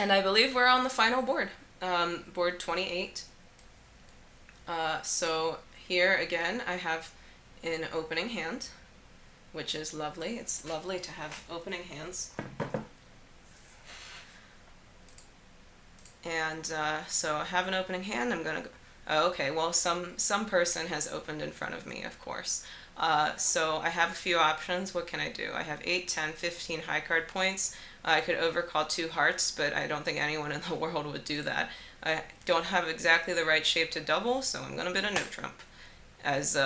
And I believe we're on the final board, board 28. So here again, I have an opening hand, which is lovely. It's lovely to have opening hands. And so I have an opening hand. I'm gonna go. Oh, okay, well, some person has opened in front of me, of course. So I have a few options. What can I do? I have 8, 10, 15 high card points. I could overcall 2 hearts, but I don't think anyone in the world would do that. I don't have exactly the right shape to double, so I'm gonna bid a no trump, as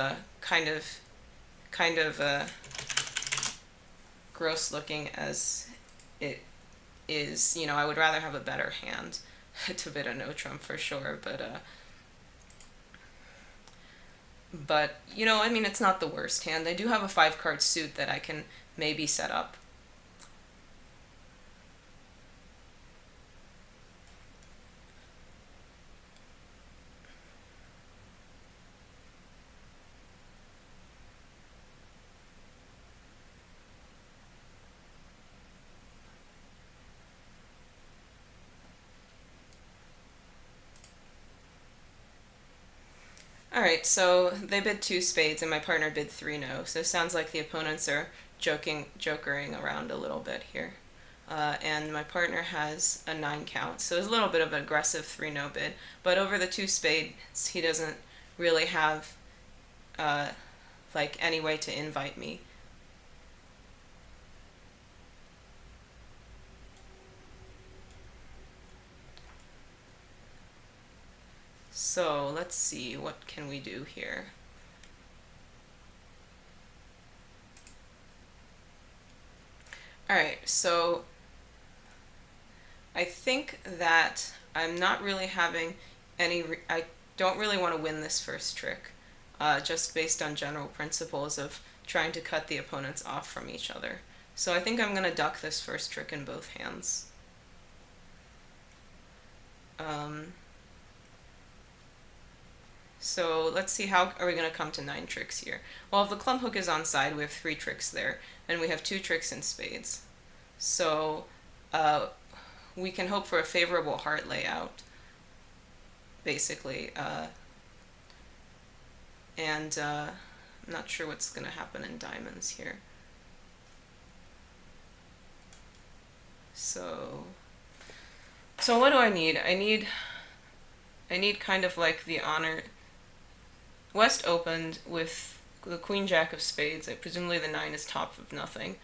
kind of gross looking as it is. You know, I would rather have a better hand to bid a no trump for sure, but you know, I mean, it's not the worst hand. I do have a 5 card suit that I can maybe set up. Alright, so they bid 2 spades and my partner bid 3 no, so it sounds like the opponents are jokering around a little bit here. And my partner has a 9 count, so it's a little bit of an aggressive 3 no bid, but over the 2 spades, he doesn't really have like any way to invite me. So let's see, what can we do here? Alright, so I think that I'm not really having I don't really want to win this first trick, just based on general principles of trying to cut the opponents off from each other. So I think I'm going to duck this first trick in both hands. So let's see, how are we going to come to 9 tricks here? Well, if the club hook is on side, we have 3 tricks there, and we have 2 tricks in spades. So we can hope for a favorable heart layout, basically. And I'm not sure what's going to happen in diamonds here. So what do I need? I need kind of like the honor. West opened with the Queen Jack of Spades. Presumably the 9 is top of nothing.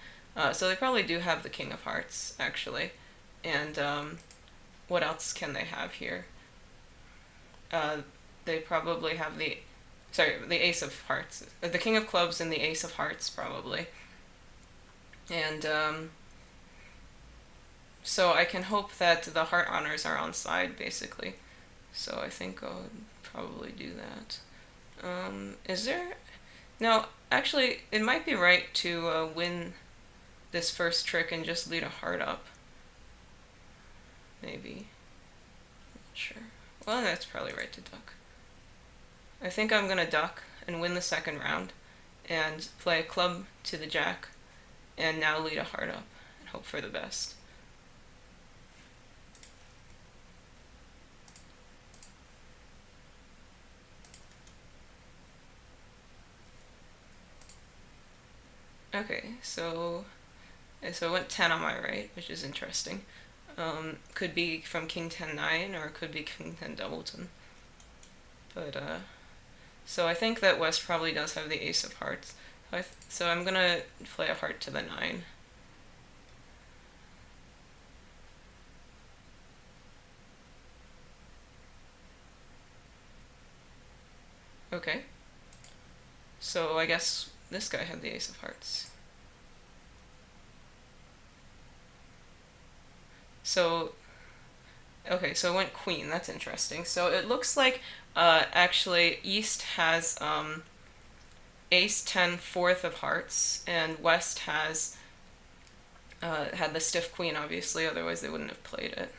So they probably do have the King of Hearts, actually. And what else can they have here? They probably have the Ace of Hearts. The King of Clubs and the Ace of Hearts, probably. And so I can hope that the heart honors are on side, basically. So I think I'll probably do that. Is there... No, actually, it might be right to win this first trick and just lead a heart up. Maybe. Not sure. Well, that's probably right to duck. I think I'm gonna duck and win the second round and play a club to the jack and now lead a heart up and hope for the best. Okay, so I went 10 on my right, which is interesting. Could be from King 10-9 or it could be King 10 Doubleton. But so I think that West probably does have the Ace of Hearts. So I'm gonna play a heart to the 9. Okay. So I guess this guy had the Ace of Hearts. So, okay, so I went Queen. That's interesting. So it looks like actually East has Ace 10 fourth of Hearts, and West has had the stiff Queen, obviously, otherwise they wouldn't have played it.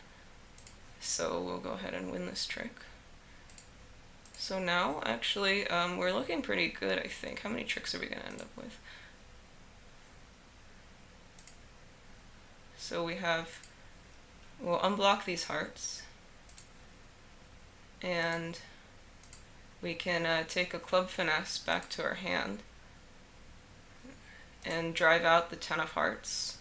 So we'll go ahead and win this trick. So now, actually, we're looking pretty good, I think. How many tricks are we going to end up with? So we have we'll unblock these hearts, and we can take a club finesse back to our hand and drive out the 10 of hearts.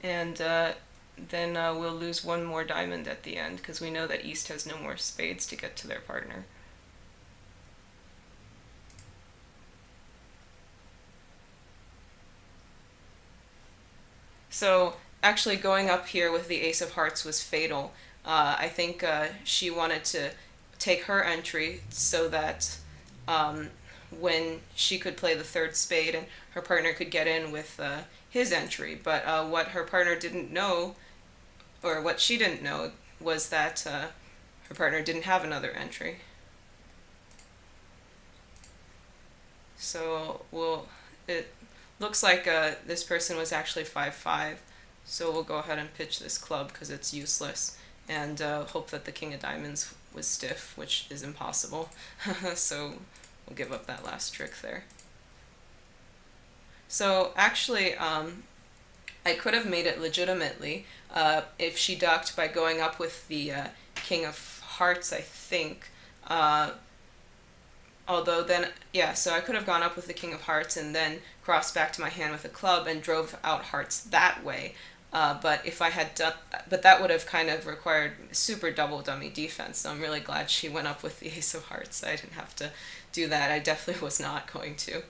And then we'll lose one more diamond at the end because we know that East has no more spades to get to their partner. So actually going up here with the Ace of Hearts was fatal. I think she wanted to take her entry so that when she could play the third spade and her partner could get in with his entry. But what her partner didn't know, or what she didn't know, was that her partner didn't have another entry. So it looks like this person was actually 5-5. So we'll go ahead and pitch this club because it's useless, and hope that the King of Diamonds was stiff, which is impossible. So we'll give up that last trick there. So actually, I could have made it legitimately if she ducked by going up with the King of Hearts, I think. Although then, yeah, so I could have gone up with the King of Hearts and then crossed back to my hand with a club and drove out hearts that way. But if I had done, but that would have kind of required super double dummy defense. So I'm really glad she went up with the Ace of Hearts. I didn't have to do that. I definitely was not going to.